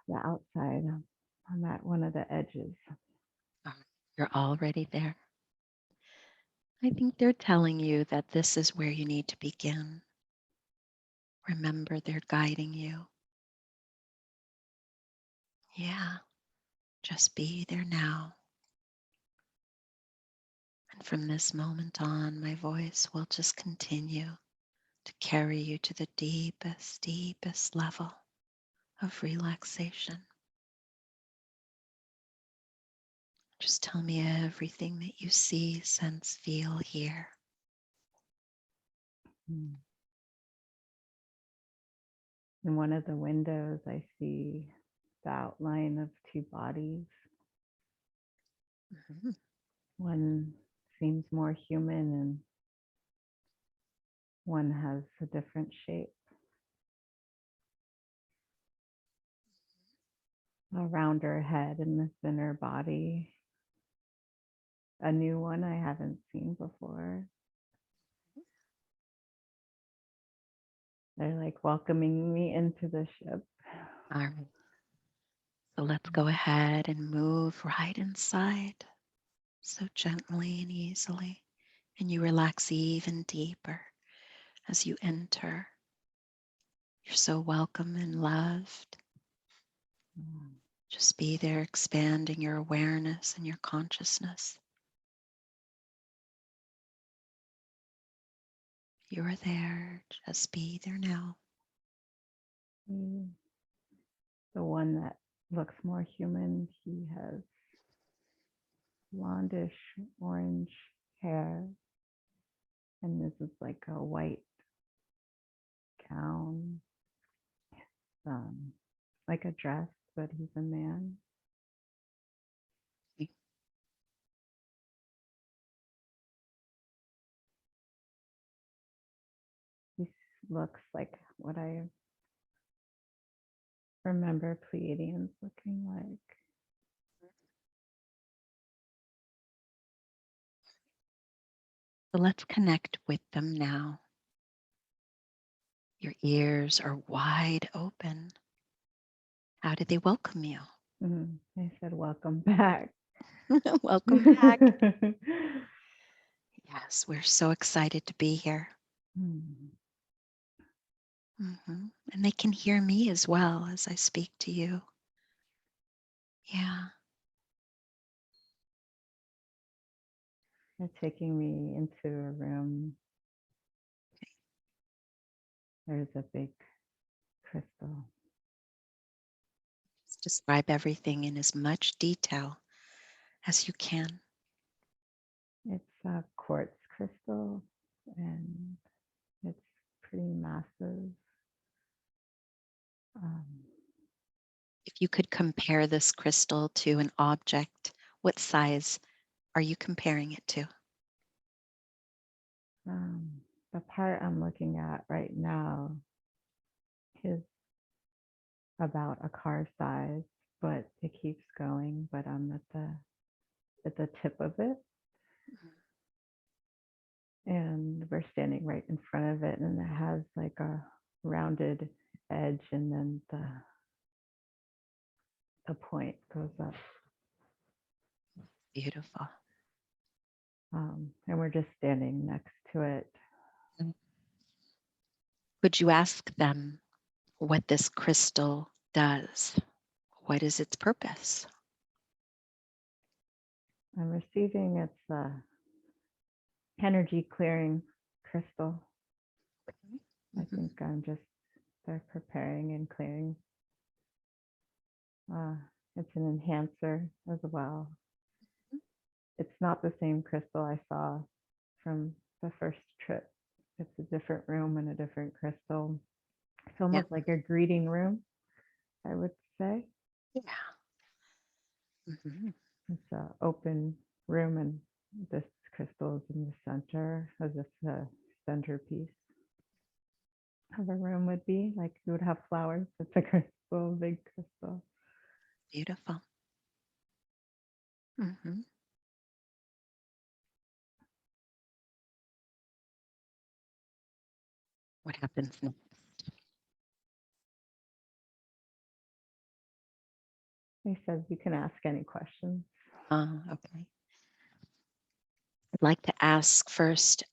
the outside. I'm at one of the edges. Oh, you're already there. I think they're telling you that this is where you need to begin. Remember, they're guiding you. Yeah, just be there now. And from this moment on, my voice will just continue to carry you to the deepest, deepest level of relaxation. Just tell me everything that you see, sense, feel, hear. Mm. In one of the windows, I see the outline of two bodies. Mhm. One seems more human and one has a different shape. A rounder head and a thinner body. A new one I haven't seen before. They're like welcoming me into the ship. All right. So let's go ahead and move right inside so gently and easily. And you relax even deeper as you enter. You're so welcome and loved. Mm. Just be there, expanding your awareness and your consciousness. You are there. Just be there now. The one that looks more human, he has blondish orange hair. And this is like a white gown, like a dress, but he's a man. He looks like what I remember Pleiadians looking like. So let's connect with them now. Your ears are wide open. How did they welcome you? I said, welcome back. Welcome back. Yes, we're so excited to be here. And they can hear me as well as I speak to you. Yeah. They're taking me into a room. There's a big crystal. Just describe everything in as much detail as you can. It's a quartz crystal and it's pretty massive. If you could compare this crystal to an object, what size are you comparing it to? The part I'm looking at right now is about a car size, but it keeps going. But I'm at the tip of it, and we're standing right in front of it, and it has like a rounded edge, and then the point goes up. Beautiful. And we're just standing next to it. Would you ask them what this crystal does? What is its purpose? I'm receiving its energy clearing crystal. I think they're preparing and clearing. It's an enhancer as well. It's not the same crystal I saw from the first trip. It's a different room and a different crystal. It's Yeah. almost like a greeting room, I would say. Yeah. Mm-hmm. It's an open room, and this crystal is in the center, as if the centerpiece of a room would be. Like you would have flowers. It's a crystal, big crystal. Beautiful. Mm-hmm. What happens next? They said you can ask any questions. Okay. I'd like to ask first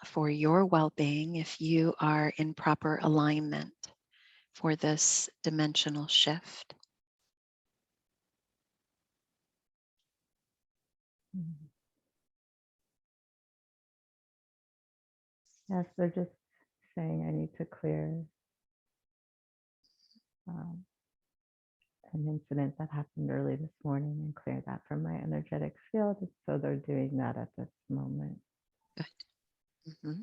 for your well-being if you are in proper alignment for this dimensional shift. Yes, they're just saying I need to clear an incident that happened early this morning and clear that from my energetic field. So they're doing that at this moment. Good. Mm-hmm.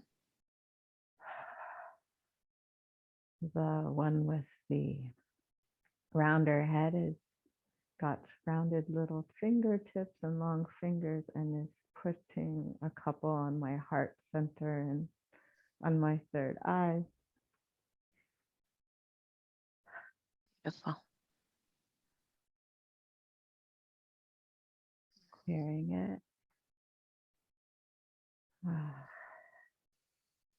The one with the rounder head is got rounded little fingertips and long fingers and is putting a couple on my heart center and on my third eye. Beautiful. Clearing it.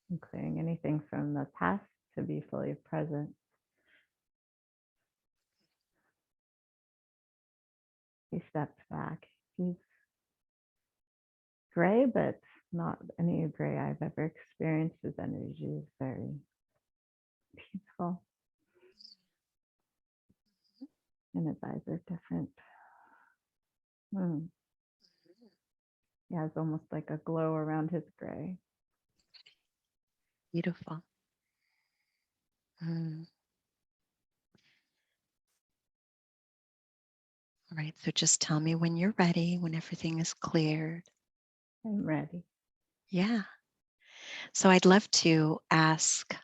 And clearing anything from the past to be fully present. He steps back. He's gray, but not any gray I've ever experienced. His energy is very peaceful. And his eyes are different. Yeah, it's almost like a glow around his gray. Beautiful. All right, so just tell me when you're ready, when everything is cleared. I'm ready. Yeah. So I'd love to ask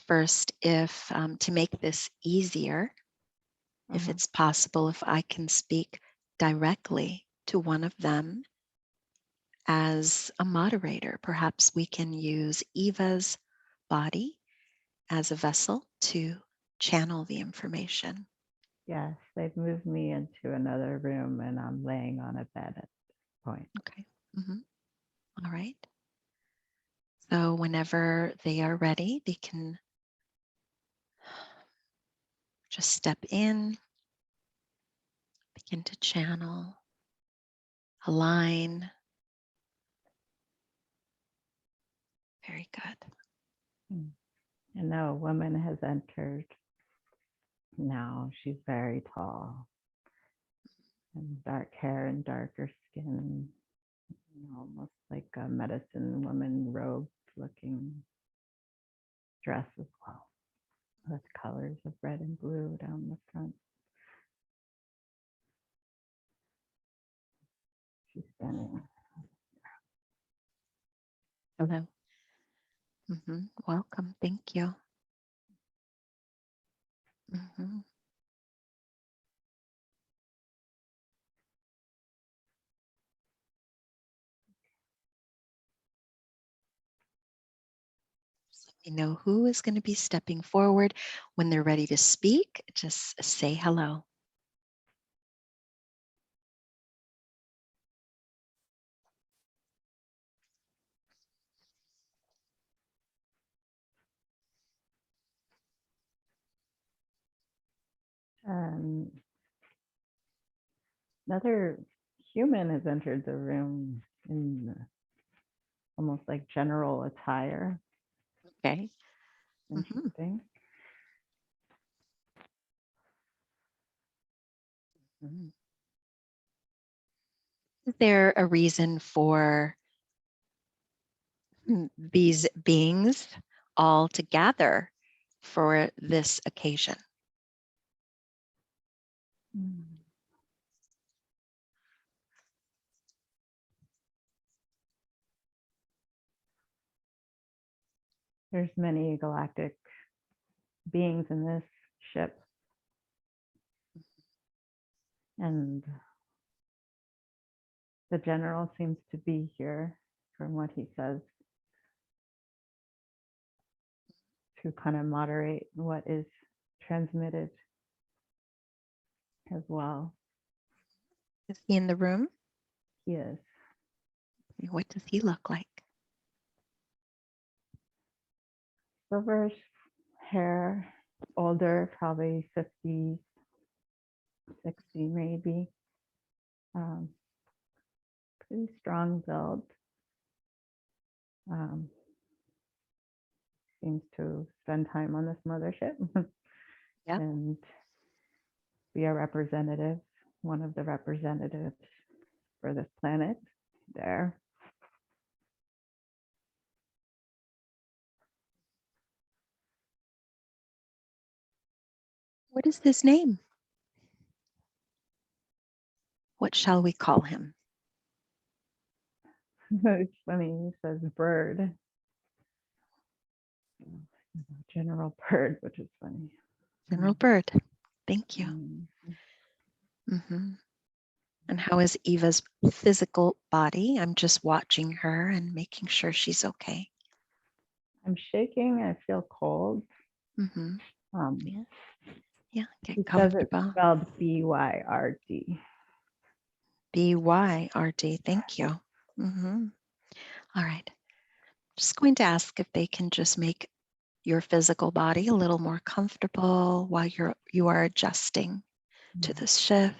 first if to make this easier, if it's possible, if I can speak directly to one of them as a moderator. Perhaps we can use Eva's body as a vessel to channel the information. Yes, they've moved me into another room and I'm laying on a bed at this point. Okay. All right. So whenever they are ready, they can just step in, begin to channel, align. Very good. And now a woman has entered. Now she's very tall and dark hair and darker skin, almost like a medicine woman robe looking dress as well, with colors of red and blue down the front. She's standing. Hello. Welcome. Thank you. Let me know who is going to be stepping forward. When they're ready to speak, just say hello. Another human has entered the room in almost like general attire. Okay. Interesting. Is there a reason for these beings all together for this occasion? There's many galactic beings in this ship. And the general seems to be here, from what he says, to kind of moderate what is transmitted as well. Is he in the room? He is. What does he look like? Silverish hair, older, probably 50, 60 maybe. Pretty strong build. Seems to spend time on this mothership Yeah. and be a representative, one of the representatives for this planet there. What is his name? What shall we call him? It's funny, he says bird. General Bird, which is funny. General Bird. Thank you. Mm-hmm. Mm-hmm. And how is Eva's physical body? I'm just watching her and making sure she's okay. I'm shaking. I feel cold. Mm-hmm. Yeah. Yeah. Get He says it's comfortable. spelled B-Y-R-D. B-Y-R-D. Thank you. Mm-hmm. All right. Just going to ask if they can just make your physical body a little more comfortable while you are adjusting to this shift.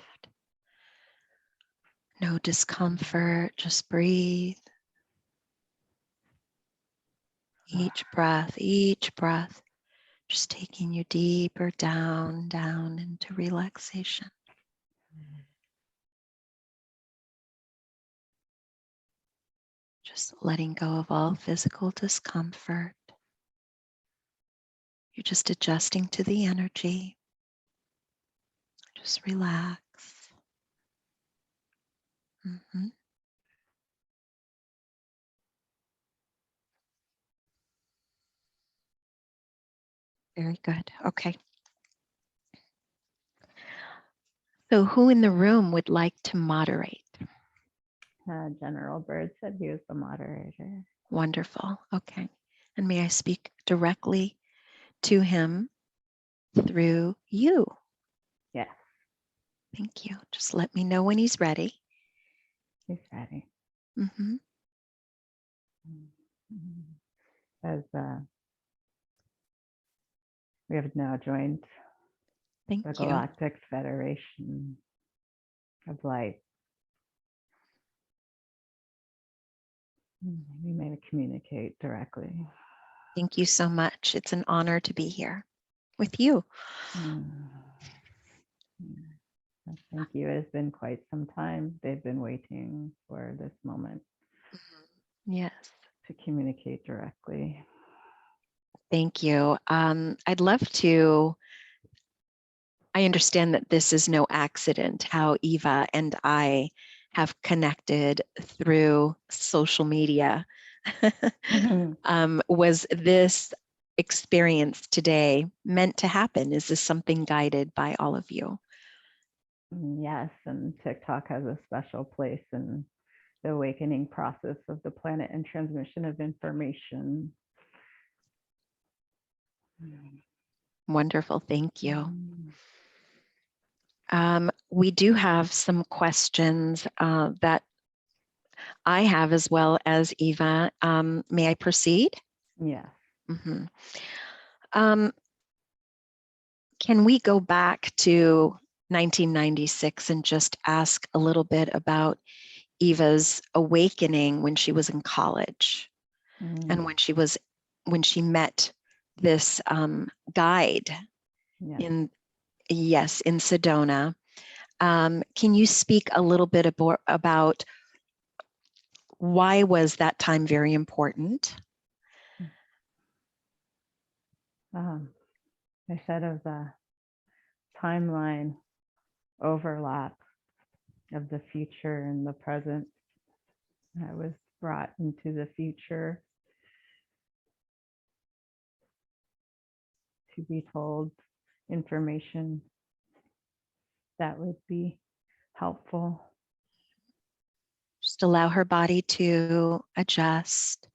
No discomfort, just breathe. Each breath, just taking you deeper down into relaxation. Just letting go of all physical discomfort. You're just adjusting to the energy. Just relax. Mm-hmm. Very good. Okay. So who in the room would like to moderate? General Bird said he was the moderator. Wonderful. Okay. And may I speak directly to him through you? Yes, Thank you. Just let me know when he's ready. he's ready. Mm-hmm. As we have now joined Thank the you. Galactic Federation of Light. We may communicate directly. Thank you so much. It's an honor to be here with you. Thank you. It has been quite some time. They've been waiting for this moment Yes. to communicate directly. Thank you. I'd love to. I understand that this is no accident how Eva and I have connected through social media. Was this experience today meant to happen? Is this something guided by all of you? Yes, and TikTok has a special place in the awakening process of the planet and transmission of information. Wonderful, thank you. We do have some questions that I have as well as Eva. May I proceed? Yes. Mm-hmm. Can we go back to 1996 and just ask a little bit about Eva's awakening when she was in college and when she met this guide in Sedona? Can you speak a little bit about why was that time very important? I said of the timeline overlap of the future and the present. I was brought into the future to be told information that would be helpful. Just allow her body to adjust,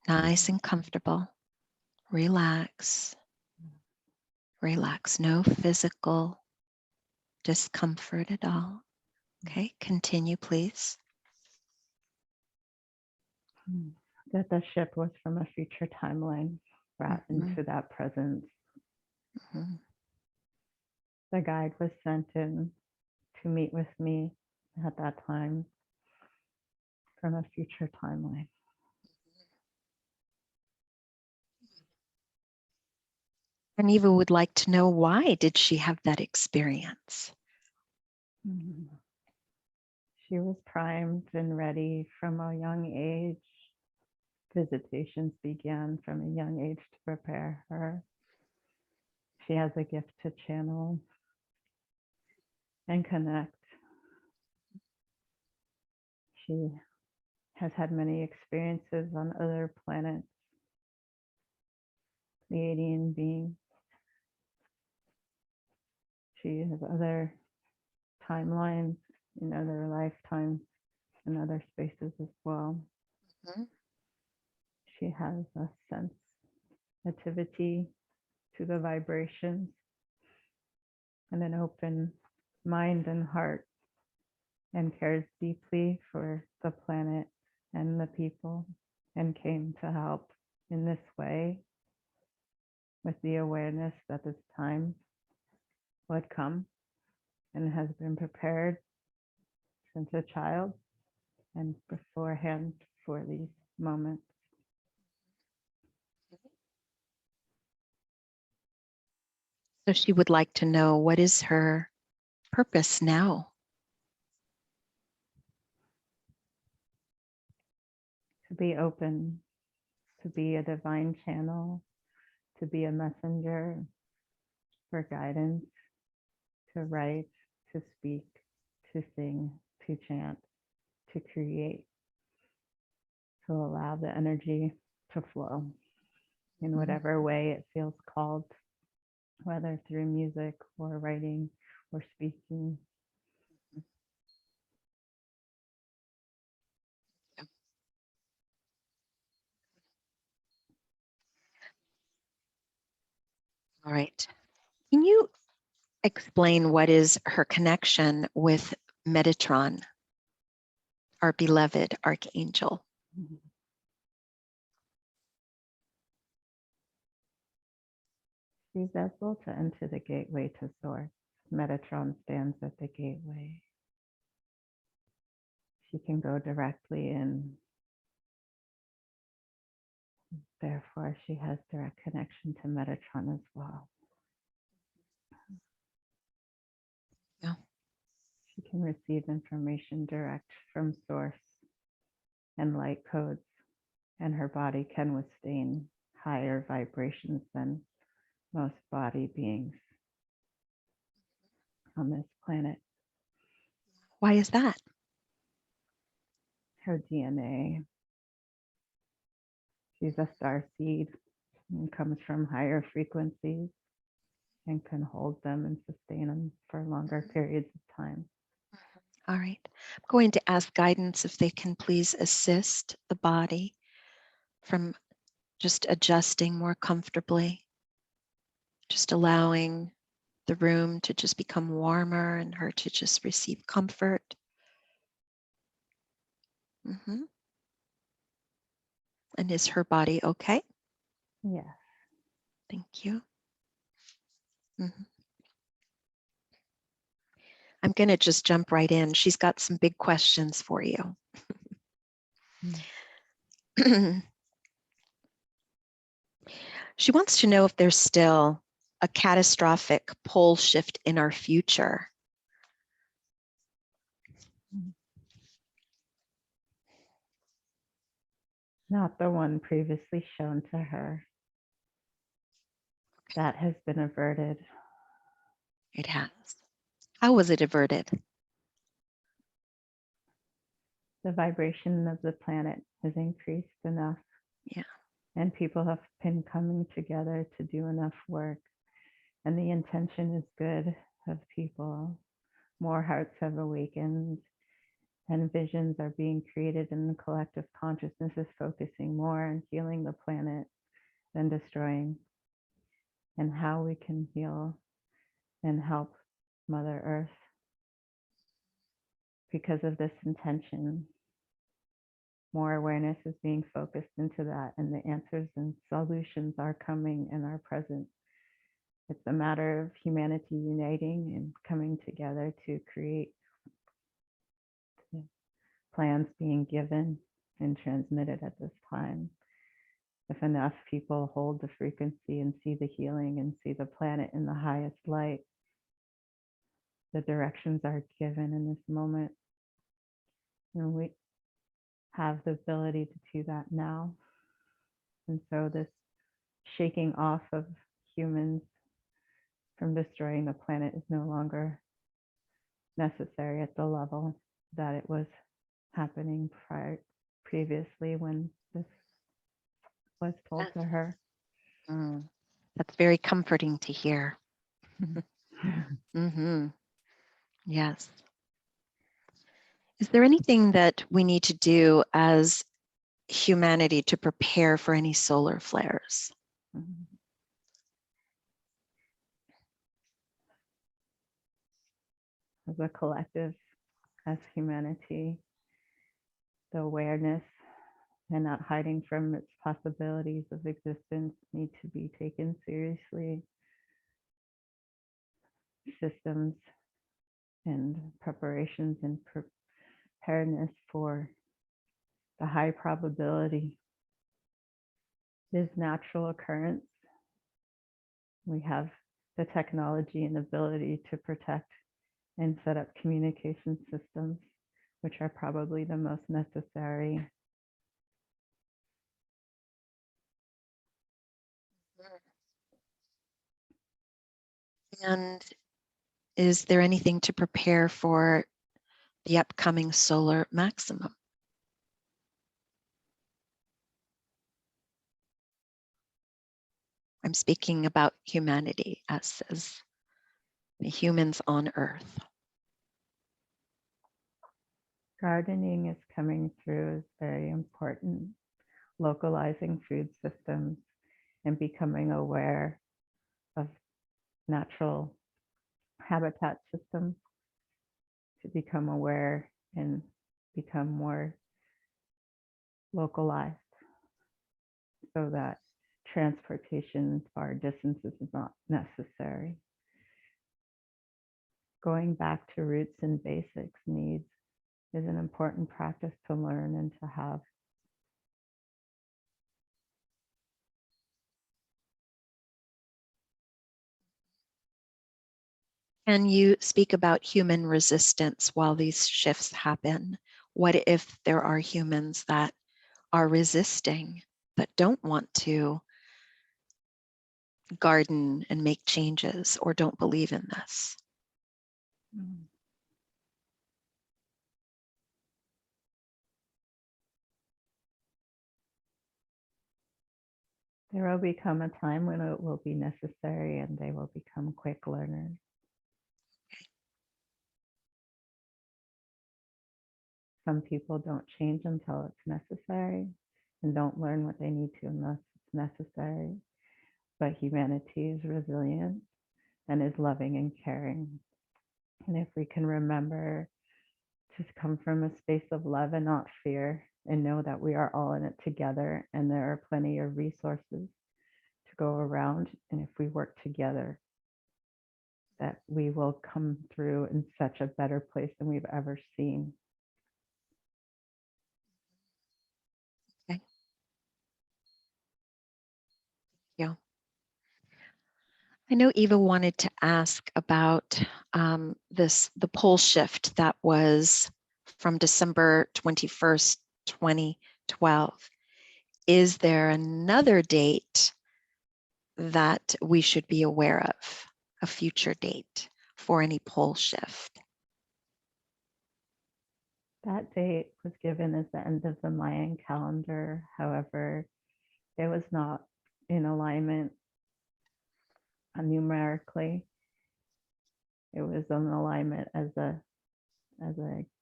nice and comfortable. Relax. Relax. No physical discomfort at all. Okay, continue, please. That the ship was from a future timeline brought into that present. Mhm. The guide was sent in to meet with me at that time from a future timeline. And Eva would like to know, why did she have that experience? Mhm. She was primed and ready from a young age. Visitations began from a young age to prepare her. She has a gift to channel and connect. She has had many experiences on other planets, Pleiadian beings. She has other timelines in other lifetimes and other spaces as well. Mhm. She has a sensitivity to the vibrations and an open mind and heart, and cares deeply for the planet and the people, and came to help in this way with the awareness that this time would come, and has been prepared since a child and beforehand for these moments. So she would like to know, what is her purpose now? To be open, to be a divine channel, to be a messenger for guidance, to write, to speak, to sing, to chant, to create, to allow the energy to flow in whatever way it feels called, whether through music or writing or speaking. All right. Can you explain what is her connection with Metatron, our beloved archangel? She's able to enter the gateway to source. Metatron stands at the gateway. She can go directly in. Therefore, she has direct connection to Metatron as well. Yeah. She can receive information direct from source and light codes, and her body can withstand higher vibrations than most body beings on this planet. Why is that? Her DNA, she's a star seed and comes from higher frequencies and can hold them and sustain them for longer periods of time. All right. I'm going to ask guidance if they can please assist the body from just adjusting more comfortably, just allowing the room to just become warmer and her to just receive comfort. Mm-hmm. And is her body okay? Yes. Thank you. Mm-hmm. I'm going to just jump right in. She's got some big questions for you. She wants to know if there's still a catastrophic pole shift in our future. Not the one previously shown to her. That has been averted. It has. How was it averted? The vibration of the planet has increased enough. Yeah. And people have been coming together to do enough work. And the intention is good of people. More hearts have awakened, and visions are being created, and the collective consciousness is focusing more on healing the planet than destroying, and how we can heal and help Mother Earth. Because of this intention, more awareness is being focused into that, and the answers and solutions are coming and are present. It's a matter of humanity uniting and coming together to create plans being given and transmitted at this time. If enough people hold the frequency and see the healing and see the planet in the highest light, the directions are given in this moment. And we have the ability to do that now. And so this shaking off of humans from destroying the planet is no longer necessary at the level that it was happening previously when this was told to her. That's very comforting to hear. Yes. Is there anything that we need to do as humanity to prepare for any solar flares? As a collective, as humanity, the awareness and not hiding from its possibilities of existence need to be taken seriously. Systems and preparations and preparedness for the high probability is natural occurrence. We have the technology and ability to protect and set up communication systems, which are probably the most necessary. And is there anything to prepare for the upcoming solar maximum? I'm speaking about humanity, us as the humans on Earth. Gardening is coming through is very important. Localizing food systems and becoming aware of natural habitat systems, to become aware and become more localized so that transportation far distances is not necessary. Going back to roots and basics needs is an important practice to learn and to have. Can you speak about human resistance while these shifts happen? What if there are humans that are resisting, that don't want to garden and make changes or don't believe in this? There will become a time when it will be necessary and they will become quick learners. Some people don't change until it's necessary and don't learn what they need to unless it's necessary. But humanity is resilient and is loving and caring. And if we can remember to come from a space of love and not fear, and know that we are all in it together and there are plenty of resources to go around, and if we work together, that we will come through in such a better place than we've ever seen. Okay. Yeah. I know Eva wanted to ask about the pole shift that was from December 21st, 2012. Is there another date that we should be aware of, a future date for any pole shift? That date was given as the end of the Mayan calendar. However, it was not in alignment numerically. It was in alignment as a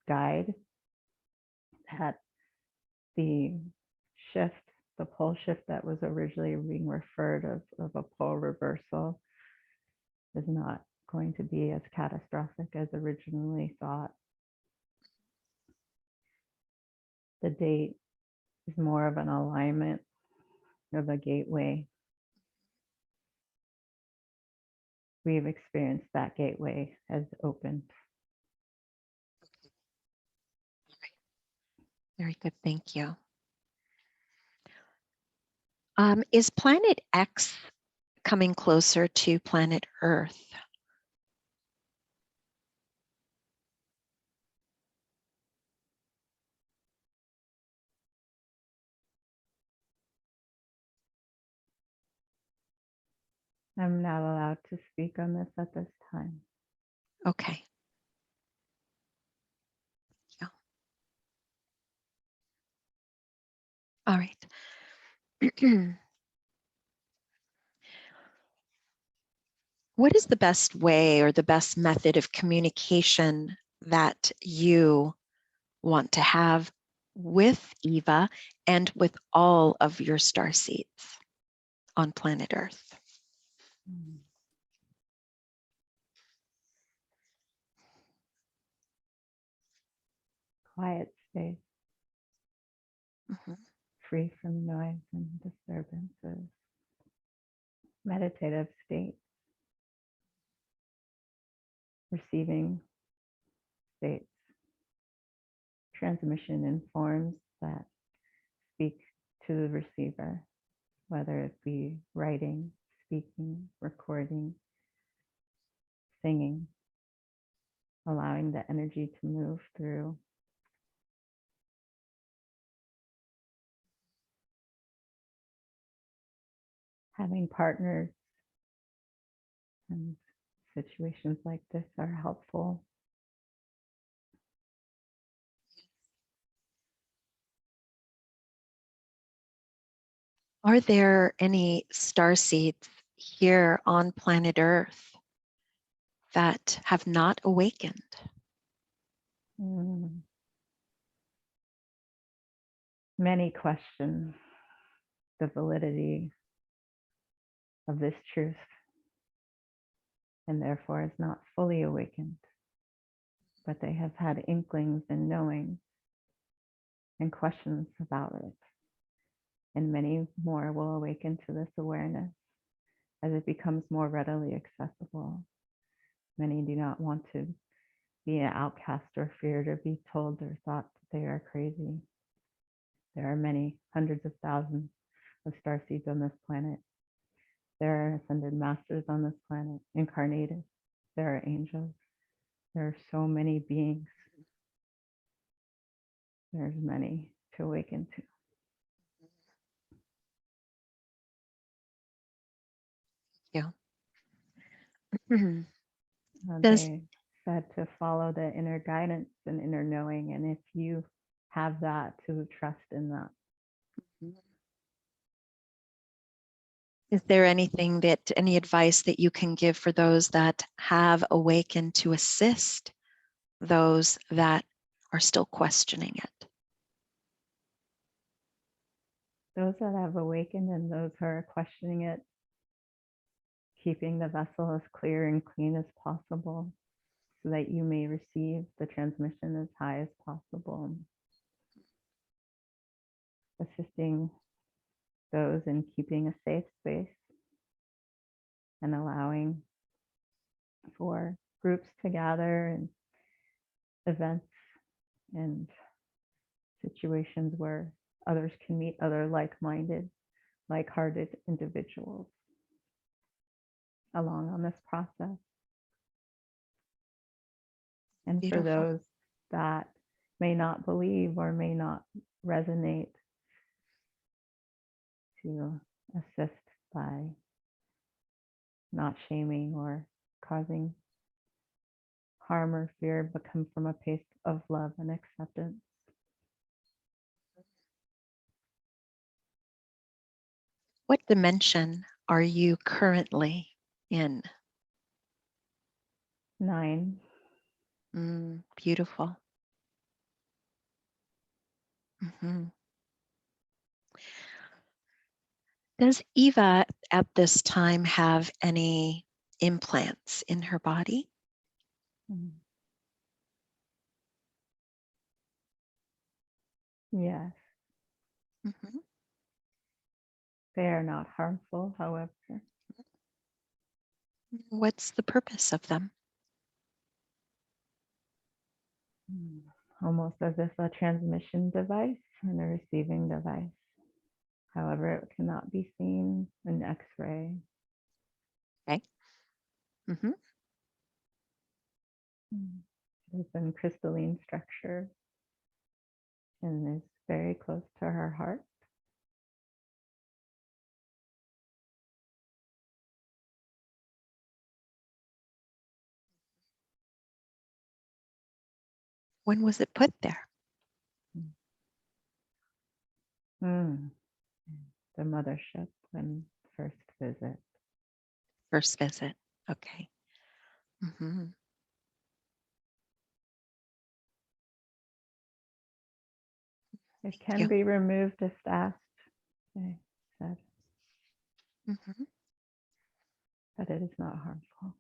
guide that the shift, the pole shift that was originally being referred of a pole reversal, is not going to be as catastrophic as originally thought. The date is more of an alignment of a gateway we've experienced that gateway as opened. Very good. Thank you. Is planet X coming closer to planet Earth? I'm not allowed to speak on this at this time. Okay. Yeah. All right. What is the best way or the best method of communication that you want to have with Eva and with all of your starseeds on planet Earth? Quiet space, Mhm. free from noise and disturbances. Meditative state, receiving states, transmission in forms that speak to the receiver, whether it be writing, speaking, recording, singing, allowing the energy to move through. Having partners and situations like this are helpful. Are there any starseeds here on planet Earth that have not awakened? Many question the validity of this truth and therefore is not fully awakened, but they have had inklings and knowing and questions about it. And many more will awaken to this awareness as it becomes more readily accessible. Many do not want to be an outcast or feared or be told or thought that they are crazy. There are many hundreds of thousands of starseeds on this planet. There are ascended masters on this planet, incarnated. There are angels. There are so many beings. There's many to awaken to. Yeah. They said to follow the inner guidance and inner knowing. And if you have that, to trust in that. Is there anything that, any advice that you can give for those that have awakened to assist those that are still questioning it? Those that have awakened and those who are questioning it, keeping the vessel as clear and clean as possible so that you may receive the transmission as high as possible. Assisting those in keeping a safe space and allowing for groups to gather and events and situations where others can meet other like-minded, like-hearted individuals along on this process. And Beautiful. for those that may not believe or may not resonate, to assist by not shaming or causing harm or fear, but come from a place of love and acceptance. What dimension are you currently in? 9. Beautiful. Mhm. Does Eva at this time have any implants in her body? Yes. Mhm. They are not harmful, however. What's the purpose of them? Almost as if a transmission device and a receiving device. However, it cannot be seen in X-ray. Okay. Mm-hmm. It is in crystalline structure and is very close to her heart. When was it put there? The mothership when first visit. First visit. Okay. Mm-hmm. It can be removed if asked, they said, Mm-hmm. but it is not harmful.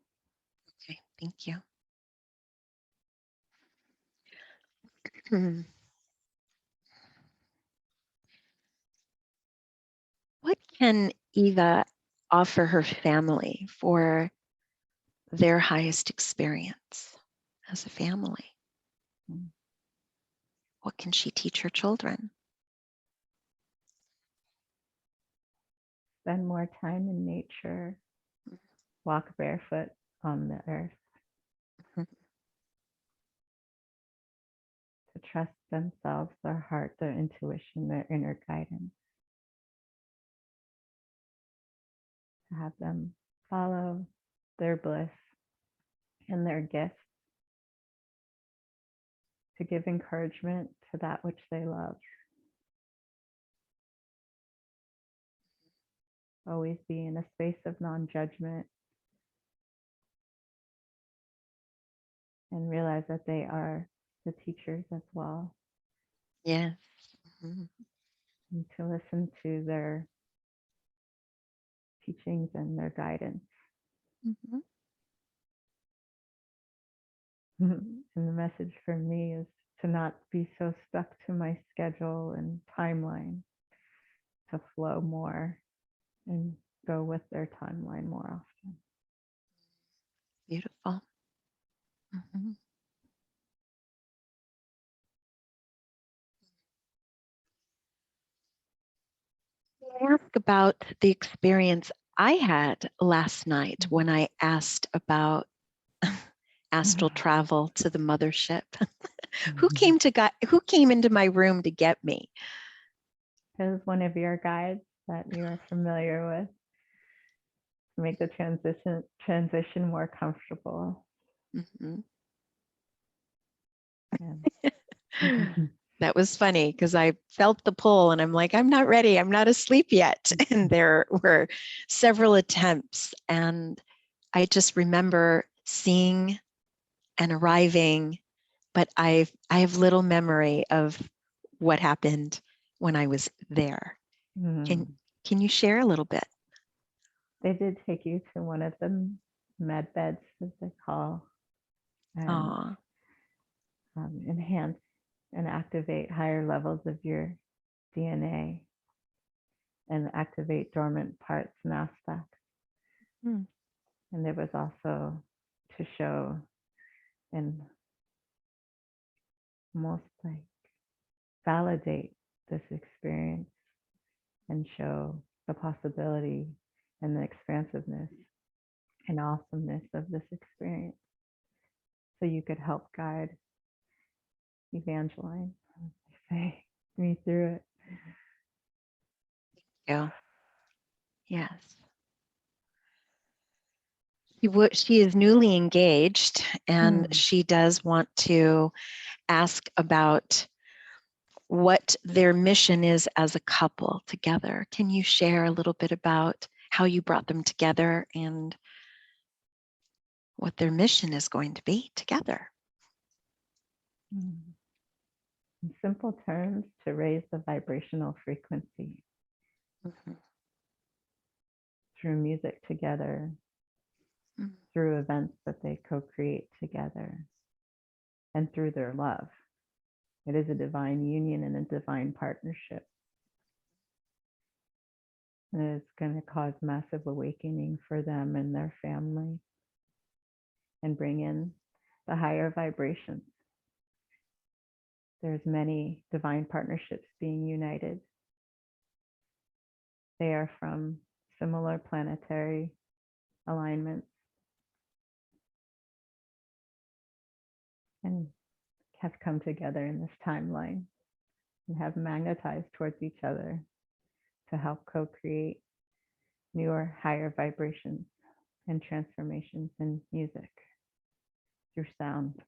Okay, thank you. What can Eva offer her family for their highest experience as a family? What can she teach her children? Spend more time in nature, walk barefoot on the earth, to trust themselves, their heart, their intuition, their inner guidance, to have them follow their bliss and their gifts, to give encouragement to that which they love. Always be in a space of non-judgment and realize that they are the teachers as well. Yes. Mm-hmm. And to listen to their teachings and their guidance. Mm-hmm. And the message for me is to not be so stuck to my schedule and timeline, to flow more and go with their timeline more often. Beautiful. Mm-hmm. I ask about the experience I had last night when I asked about astral travel to the mothership. Who came into my room to get me? It was one of your guides that you are familiar with to make the transition more comfortable. Mm-hmm. Yeah. That was funny because I felt the pull and I'm like, I'm not ready. I'm not asleep yet. And there were several attempts. And I just remember seeing and arriving, but I have little memory of what happened when I was there. Can you share a little bit? They did take you to one of the med beds, as they call, and enhance and activate higher levels of your DNA and activate dormant parts and aspects. And there was also to show and almost like validate this experience and show the possibility and the expansiveness and awesomeness of this experience, so you could help guide Evangeline, say, me through it. Yeah. Yes. She is newly engaged and she does want to ask about what their mission is as a couple together. Can you share a little bit about how you brought them together and what their mission is going to be together? In simple terms, to raise the vibrational frequency through music together, through events that they co-create together, and through their love. It is a divine union and a divine partnership. And it's going to cause massive awakening for them and their family and bring in the higher vibrations. There's many divine partnerships being united. They are from similar planetary alignments and have come together in this timeline and have magnetized towards each other to help co-create newer, higher vibrations and transformations in music through sound.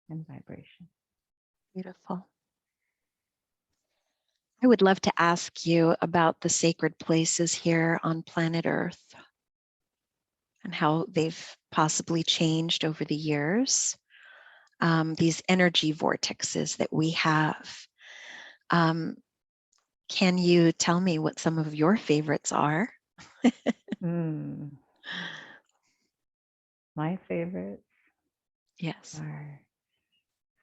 And vibration. Beautiful. I would love to ask you about the sacred places here on planet Earth and how they've possibly changed over the years. These energy vortexes that we have. Can you tell me what some of your favorites are? My favorites Yes. are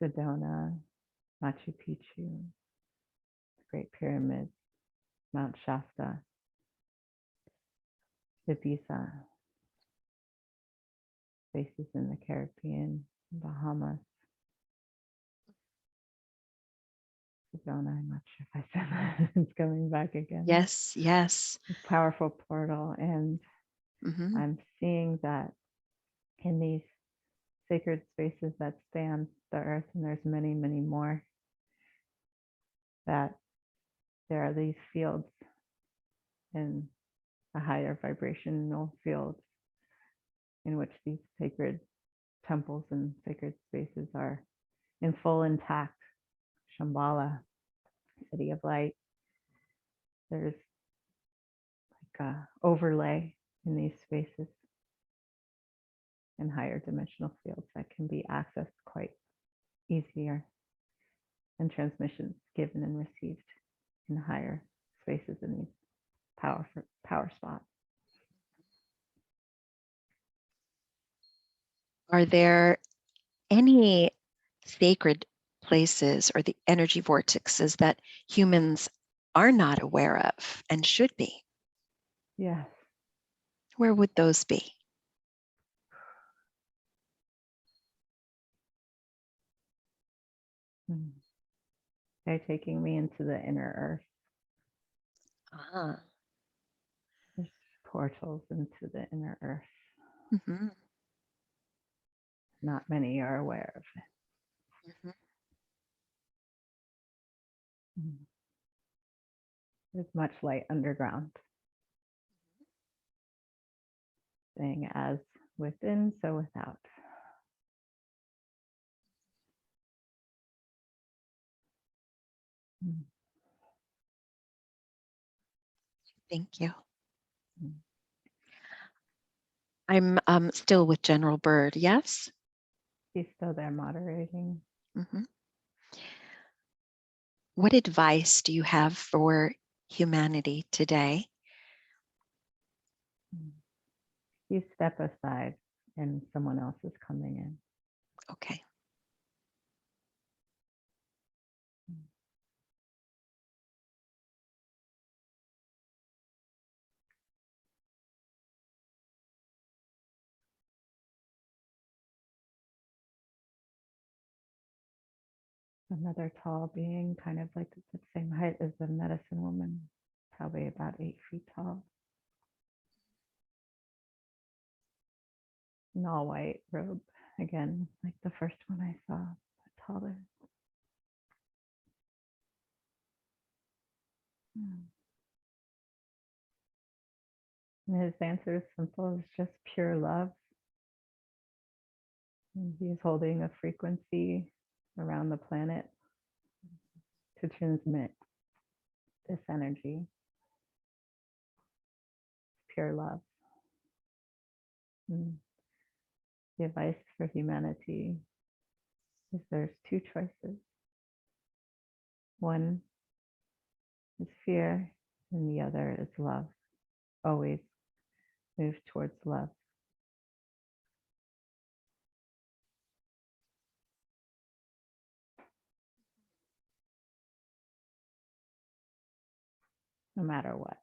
Sedona, Machu Picchu, Great Pyramid, Mount Shasta, Ibiza, places in the Caribbean, Bahamas. Sedona, I'm not sure if I said that. It's coming back again. Yes, yes. It's a powerful portal. And Mm-hmm. I'm seeing that in these sacred spaces that span the earth, and there's many, many more, that there are these fields in a higher vibrational field in which these sacred temples and sacred spaces are in full intact. Shambhala, City of Light. There's like a overlay in these spaces and higher dimensional fields that can be accessed quite easier, and transmissions given and received in higher spaces in these power spots. Are there any sacred places or the energy vortexes that humans are not aware of and should be? Yes. Where would those be? They're taking me into the inner earth. There's portals into the inner earth. Mm-hmm. Not many are aware of it. Mm-hmm. There's much light underground. Saying as within, so without. Thank you. Mm. I'm still with General Bird, yes? He's still there moderating. Mm-hmm. What advice do you have for humanity today? You step aside and someone else is coming in. Okay. Another tall being, kind of like the same height as the medicine woman, probably about 8 feet tall. An all white robe, again, like the first one I saw, but taller. And his answer is simple, it's just pure love. And he's holding a frequency around the planet to transmit this energy. Pure love. And the advice for humanity is there's two choices. One is fear, and the other is love. Always move towards love. no matter what.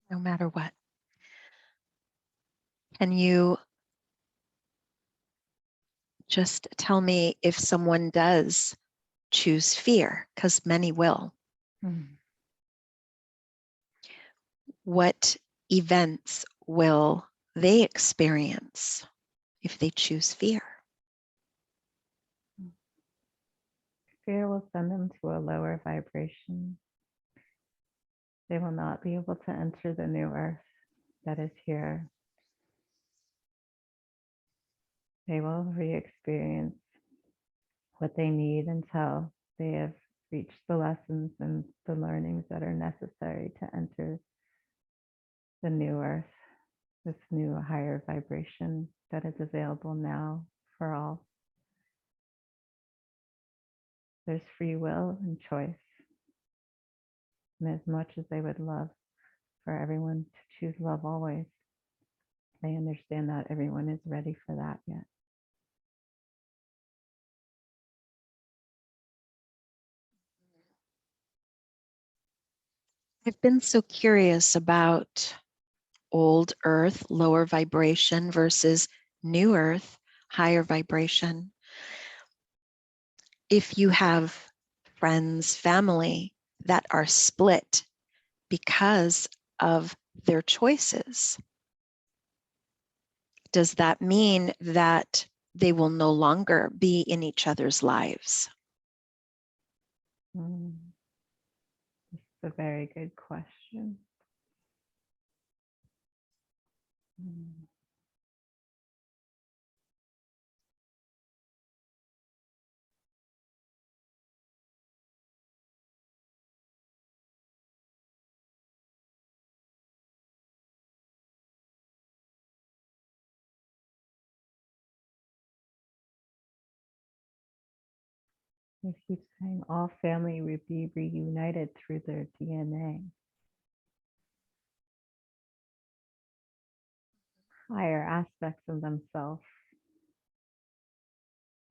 No matter what. Can you just tell me if someone does choose fear? Because many will. Mm. What events will they experience if they choose fear? Fear will send them to a lower vibration. They will not be able to enter the new earth that is here. They will re-experience what they need until they have reached the lessons and the learnings that are necessary to enter the new earth, this new higher vibration that is available now for all. There's free will and choice. And as much as they would love for everyone to choose love always, they understand that everyone is ready for that yet. I've been so curious about old earth, lower vibration versus new earth, higher vibration. If you have friends, family that are split because of their choices, does that mean that they will no longer be in each other's lives? This is a very good question. They keep saying all family would be reunited through their DNA. Higher aspects of themselves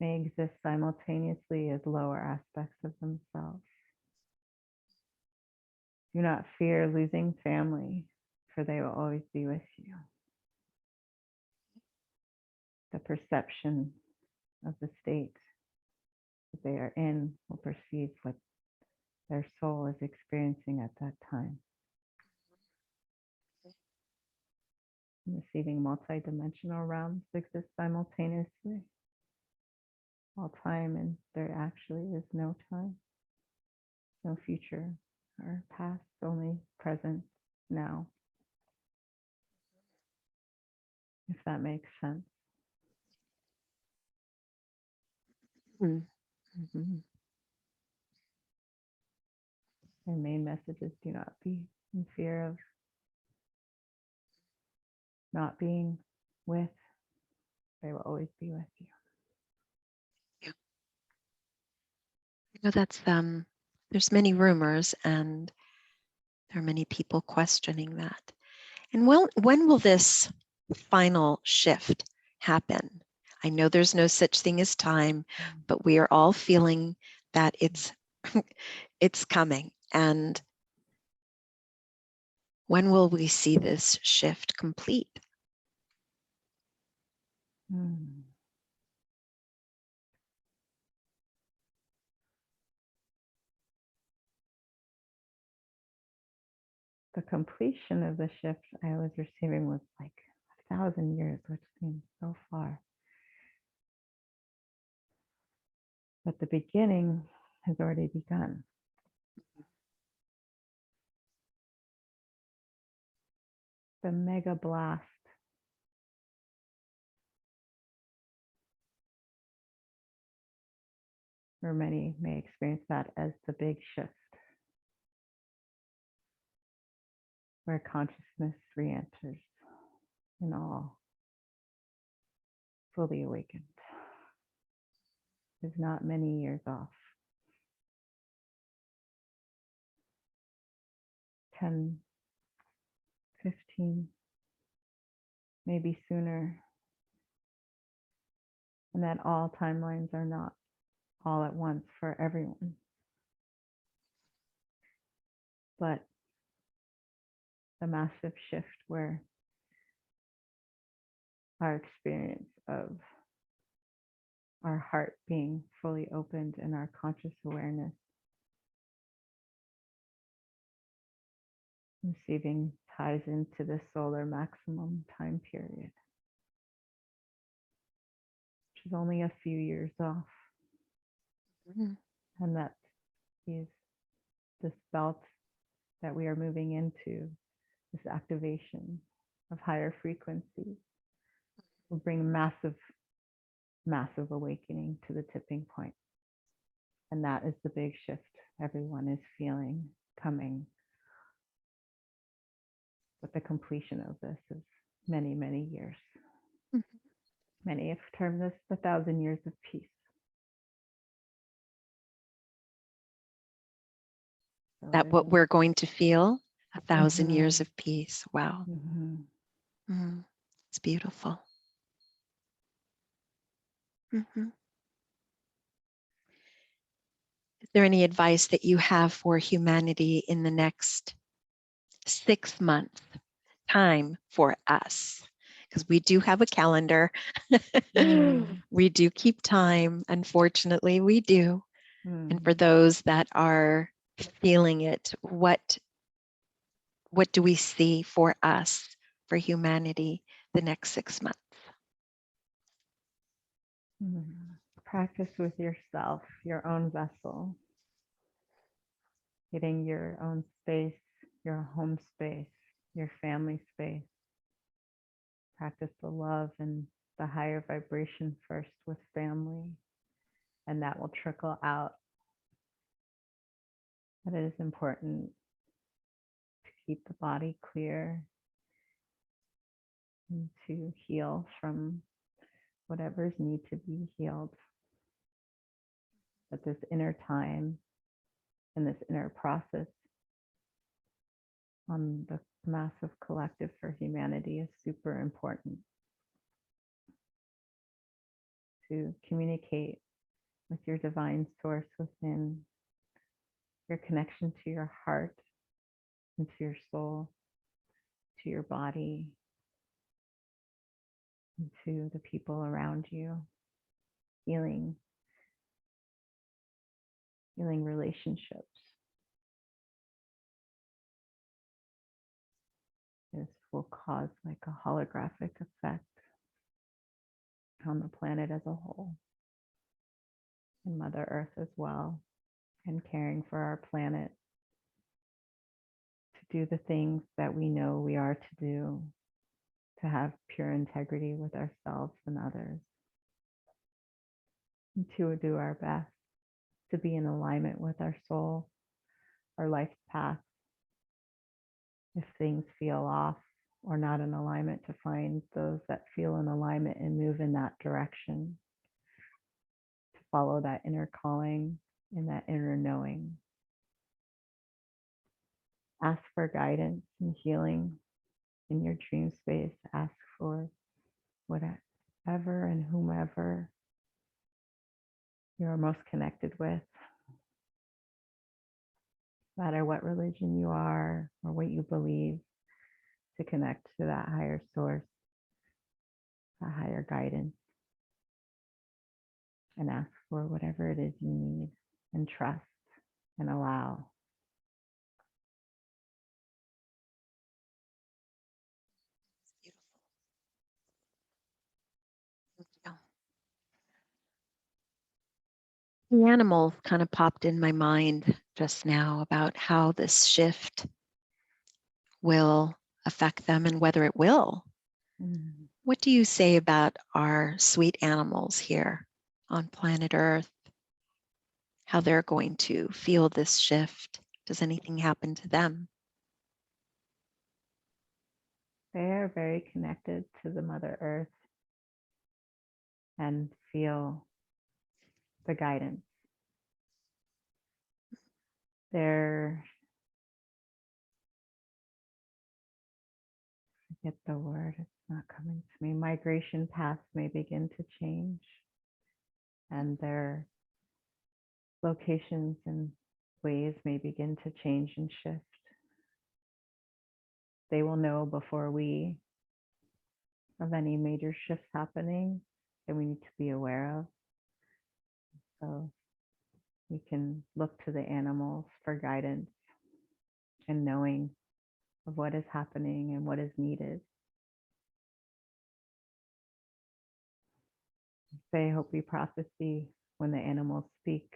may exist simultaneously as lower aspects of themselves. Do not fear losing family, for they will always be with you. The perception of the state that they are in will perceive what their soul is experiencing at that time. Receiving multidimensional realms exist simultaneously. All time, and there actually is no time, no future or past, only present now. If that makes sense. Mm-hmm. Their main message is do not be in fear of not being with. They will always be with you. Yeah. You know, that's there's many rumors and there are many people questioning that. And when will this final shift happen? I know there's no such thing as time, but we are all feeling that it's it's coming. And when will we see this shift complete? The completion of the shift I was receiving was like 1,000 years, which seems so far. But the beginning has already begun. The mega blast or many may experience that as the big shift, where consciousness re-enters in all, fully awakened. Is not many years off. 10, 15, maybe sooner. And that all timelines are not all at once for everyone. But the massive shift where our experience of our heart being fully opened and our conscious awareness receiving ties into the solar maximum time period, which is only a few years off. Mhm. And that this belt that we are moving into, this activation of higher frequencies, will bring massive awakening to the tipping point. And that is the big shift everyone is feeling coming. But the completion of this is many, many years. Mhm. Many have termed this the 1,000 years of peace. That what we're going to feel? 1,000 years of peace. Wow. It's beautiful. Is there any advice that you have for humanity in the next 6 months time for us? Because we do have a calendar. We do keep time. Unfortunately, we do. And for those that are feeling it, what do we see for us, for humanity, the next 6 months? Practice with yourself, your own vessel, getting your own space, your home space, your family space. Practice the love and the higher vibration first with family, and that will trickle out. But it is important to keep the body clear and to heal from whatever's need to be healed. But this inner time and this inner process on the massive collective for humanity is super important. To communicate with your divine source within, your connection to your heart and to your soul, to your body, and to the people around you, healing relationships. This will cause like a holographic effect on the planet as a whole, and Mother Earth as well, and caring for our planet, to do the things that we know we are to do, to have pure integrity with ourselves and others, and to do our best to be in alignment with our soul, our life's path. If things feel off or not in alignment, to find those that feel in alignment and move in that direction, to follow that inner calling and that inner knowing. Ask for guidance and healing in your dream space. Ask for whatever and whomever you're most connected with, no matter what religion you are or what you believe, to connect to that higher source, that higher guidance, and ask for whatever it is you need, and trust and allow. Beautiful. Thank you. The animal kind of popped in my mind just now about how this shift will affect them and whether it will. What do you say about our sweet animals here on planet Earth? How they're going to feel this shift? Does anything happen to them? They are very connected to the Mother Earth and feel the guidance. They're, I forget the word, it's not coming to me. Migration paths may begin to change, and their locations and ways may begin to change and shift. they will know before we of any major shifts happening that we need to be aware of. So we can look to the animals for guidance and knowing of what is happening and what is needed. Say Hopi prophecy when the animals speak.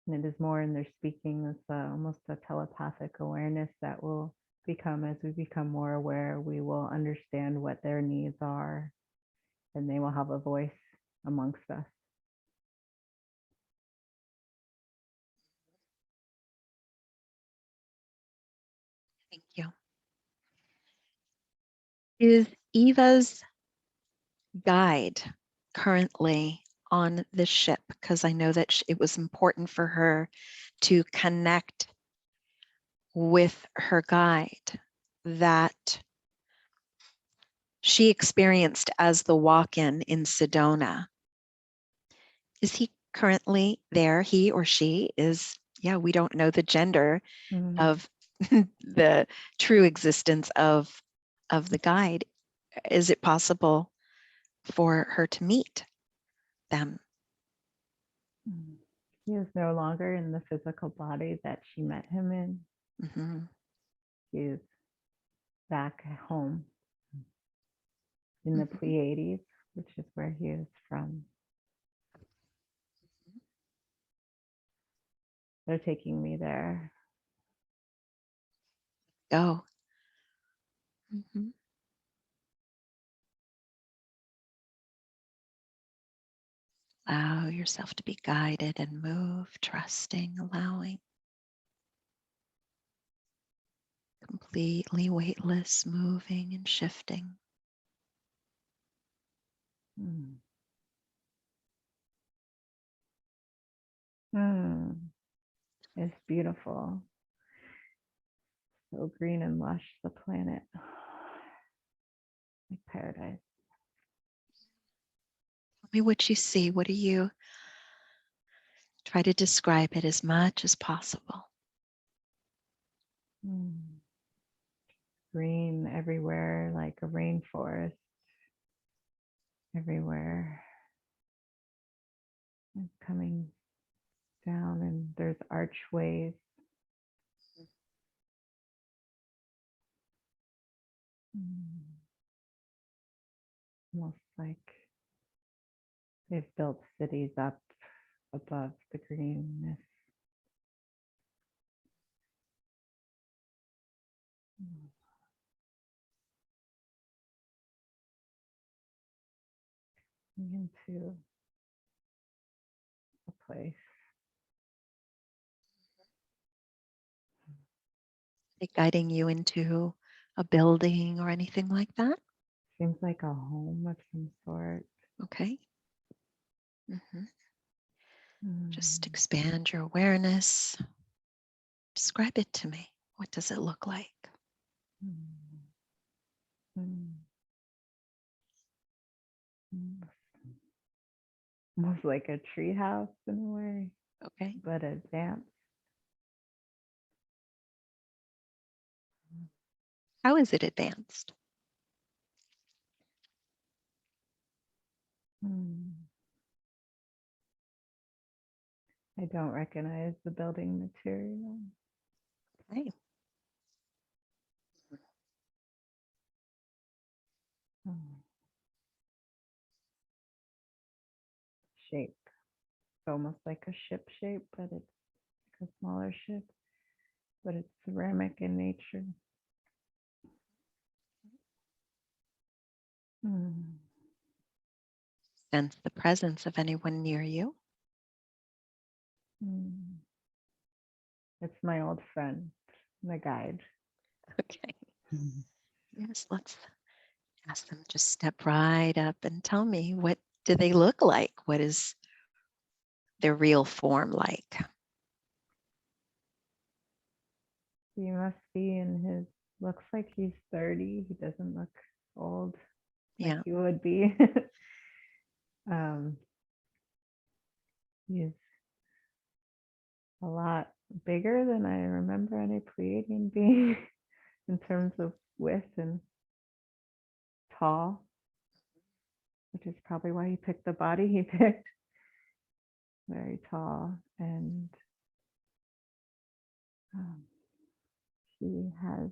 And it is more in their speaking, it's almost a telepathic awareness that will become, as we become more aware, we will understand what their needs are, and they will have a voice amongst us. Thank you. Is Eva's guide currently on the ship? Because I know that it was important for her to connect with her guide that she experienced as the walk-in in Sedona. Is he currently there? He or she is, yeah, we don't know the gender of the true existence of the guide. Is it possible for her to meet them? He is no longer in the physical body that she met him in. Mm-hmm. He is back at home in the Pleiades, which is where he is from. They're taking me there. Go. Mm-hmm. Allow yourself to be guided and move, trusting, allowing. Completely weightless, moving and shifting. It's beautiful. So green and lush, the planet. Like paradise. Tell me what you see. What do you try to describe it as much as possible? Green everywhere, like a rainforest. Everywhere. It's coming down, and there's archways. Almost like they've built cities up above the greenness. Into a place. Are they guiding you into a building or anything like that? Seems like a home of some sort. Okay. Just expand your awareness. Describe it to me. What does it look like? Almost like a tree house in a way. Okay. But advanced. How is it advanced? I don't recognize the building material. Okay. Shape. It's almost like a ship shape, but it's like a smaller ship. But it's ceramic in nature. Sense the presence of anyone near you. It's my old friend, my guide. Okay. Yes, let's ask them to step right up and tell me, what do they look like? What is their real form like? He must be in his, looks like he's 30. He doesn't look old like he would be. He's a lot bigger than I remember any Pleiadian being in terms of width and tall, which is probably why he picked the body he picked. Very tall, and he has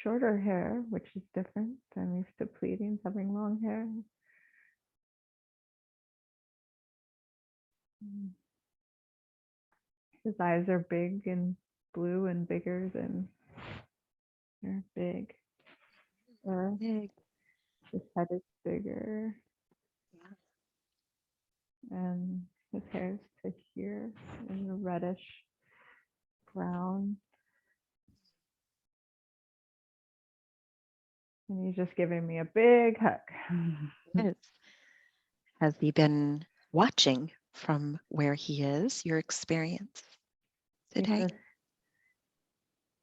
shorter hair, which is different. I'm used to Pleiadians having long hair. His eyes are big and blue and bigger than they're big. Big. His head is bigger. And his hair's to here in a reddish brown. And he's just giving me a big hug. Yes. Has he been watching from where he is, your experience today?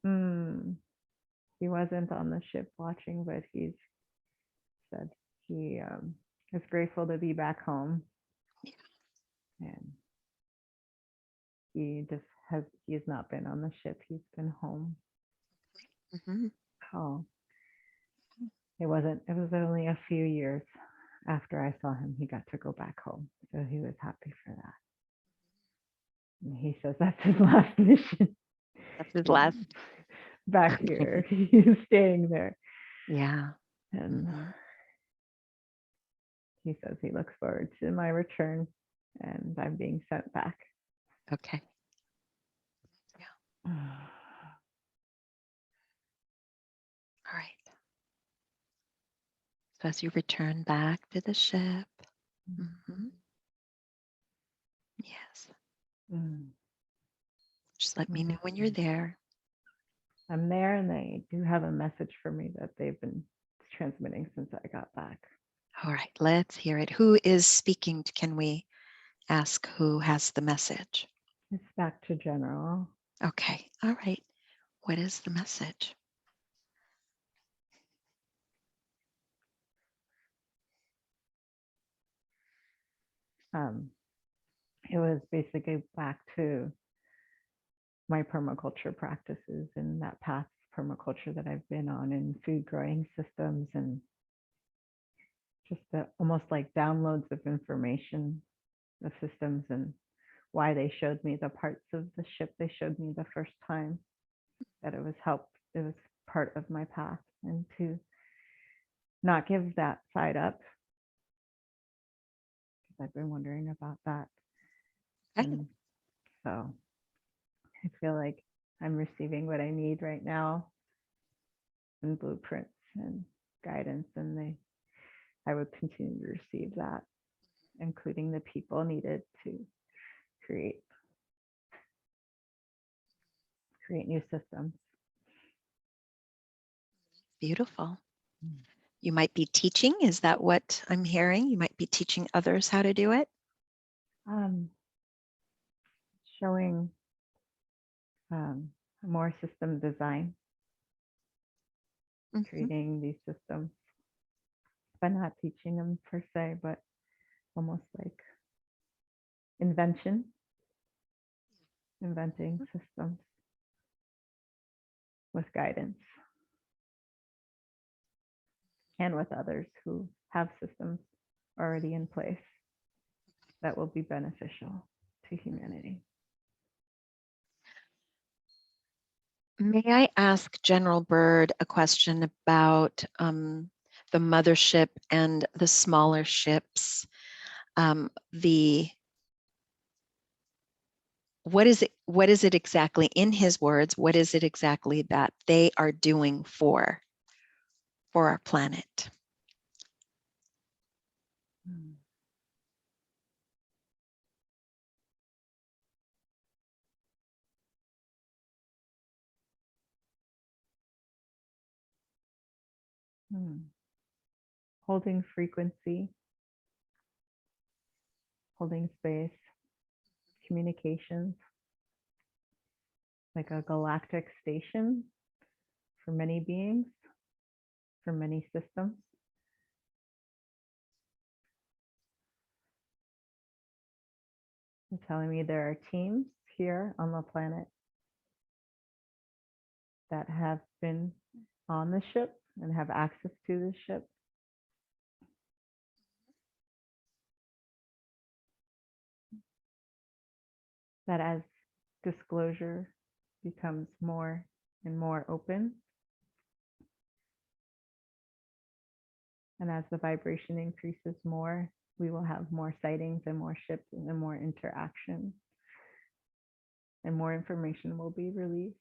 He wasn't on the ship watching, but he's said he is grateful to be back home. Yeah. And he's not been on the ship. He's been home. Mm-hmm. Oh, it was only a few years after I saw him, he got to go back home. So he was happy for that. And he says that's his last mission. That's his last. Back here. He's staying there. Yeah. And he says he looks forward to my return and I'm being sent back. Okay. Yeah. All right. So as you return back to the ship, yes, just let me know when you're there. I'm there, and they do have a message for me that they've been transmitting since I got back. All right, let's hear it. Who is speaking? Can we ask who has the message? It's back to General. Okay, all right. What is the message? It was basically back to my permaculture practices and that path permaculture that I've been on in food growing systems, and just almost like downloads of information of systems and why they showed me the parts of the ship they showed me the first time, that it was part of my path, and to not give that side up, because I've been wondering about that. Okay. And so I feel like I'm receiving what I need right now, and blueprints and guidance, and I would continue to receive that, including the people needed to create new systems. Beautiful. You might be teaching. Is that what I'm hearing? You might be teaching others how to do it? Showing more system design, creating these systems, but not teaching them per se, but almost like inventing systems with guidance, and with others who have systems already in place that will be beneficial to humanity. May I ask General Bird a question about the mothership and the smaller ships? What is it exactly, in his words, what is it exactly that they are doing for our planet? Holding frequency, holding space, communications, like a galactic station for many beings, for many systems. They're telling me there are teams here on the planet that have been on the ship and have access to the ship. That as disclosure becomes more and more open, and as the vibration increases more, we will have more sightings and more ships and more interaction, and more information will be released.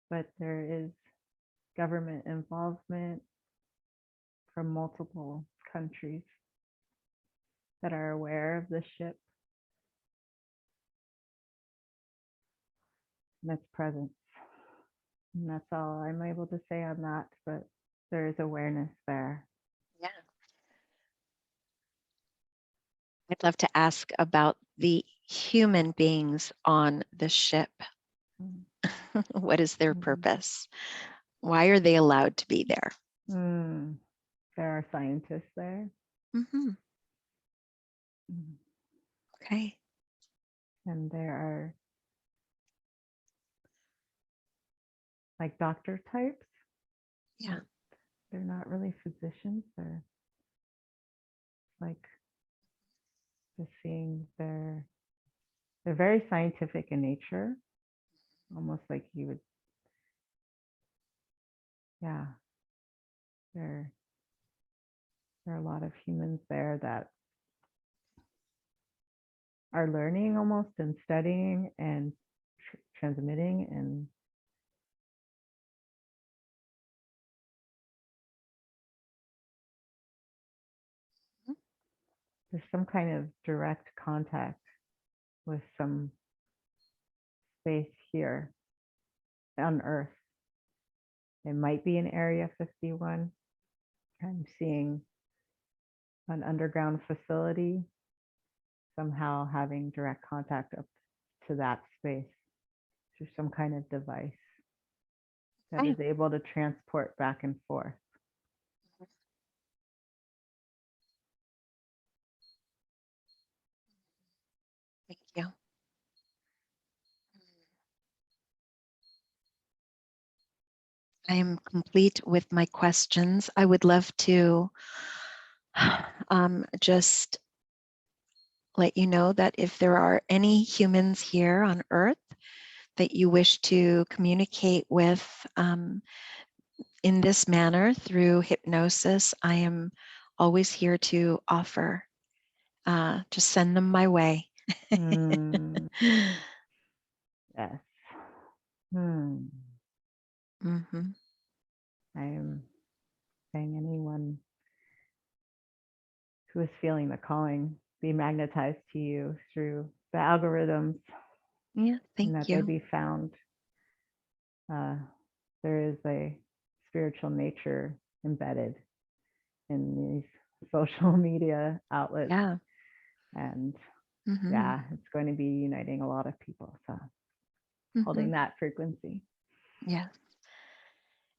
But there is government involvement from multiple countries that are aware of the ship and its presence. And that's all I'm able to say on that, but there is awareness there. Yeah. I'd love to ask about the human beings on the ship. What is their purpose? Why are they allowed to be there? There are scientists there. Okay. And there are like doctor types. Yeah. They're not really physicians. They're like just seeing they're very scientific in nature. Almost like you would, yeah. There are a lot of humans there that are learning almost and studying and transmitting, and there's some kind of direct contact with some space here on Earth. It might be in Area 51. I'm seeing an underground facility somehow having direct contact up to that space through some kind of device that is able to transport back and forth. Thank you. I am complete with my questions. I would love to just let you know that if there are any humans here on Earth that you wish to communicate with in this manner through hypnosis, I am always here to offer. Just send them my way. Yes. I am saying anyone who is feeling the calling be magnetized to you through the algorithms. Yeah, thank and that you. they be found. There is a spiritual nature embedded in these social media outlets. Yeah. And yeah, it's going to be uniting a lot of people. So holding that frequency. Yeah.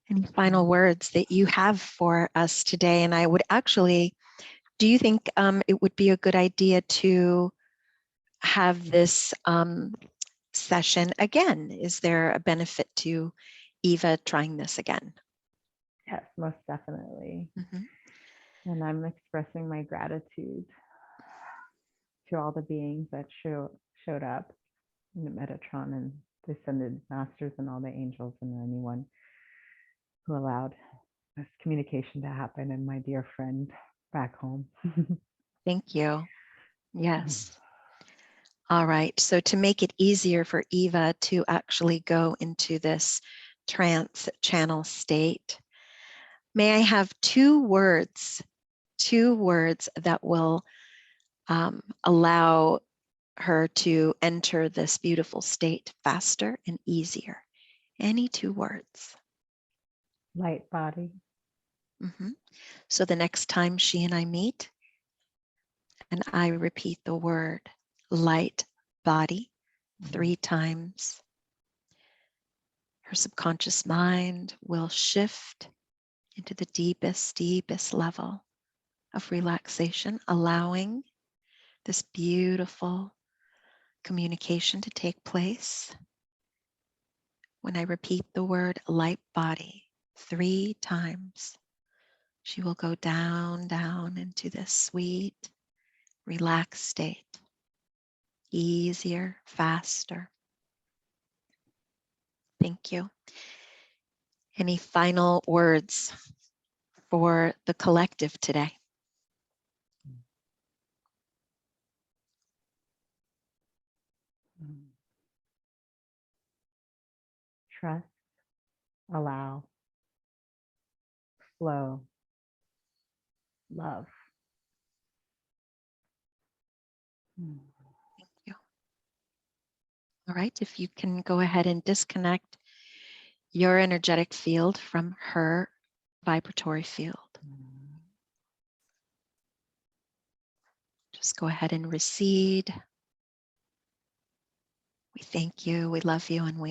Any final words that you have for us today? And I would actually, do you think it would be a good idea to have this session again? Is there a benefit to Eva trying this again? Yes, most definitely. And I'm expressing my gratitude to all the beings that showed up in the Metatron and the Ascended Masters and all the angels and anyone who allowed this communication to happen, and my dear friend back home. Thank you. Yes. All right. So to make it easier for Eva to actually go into this trance channel state, may I have two words that will allow her to enter this beautiful state faster and easier? Any two words? Light body. So the next time she and I meet, and I repeat the word light body 3 times, her subconscious mind will shift into the deepest, deepest level of relaxation, allowing this beautiful communication to take place. When I repeat the word light body 3 times, she will go down, down into this sweet, relaxed state. Easier, faster. Thank you. Any final words for the collective today? Trust, allow, flow, love. Thank you. All right, if you can go ahead and disconnect your energetic field from her vibratory field. Just go ahead and recede. We thank you, we love you, and we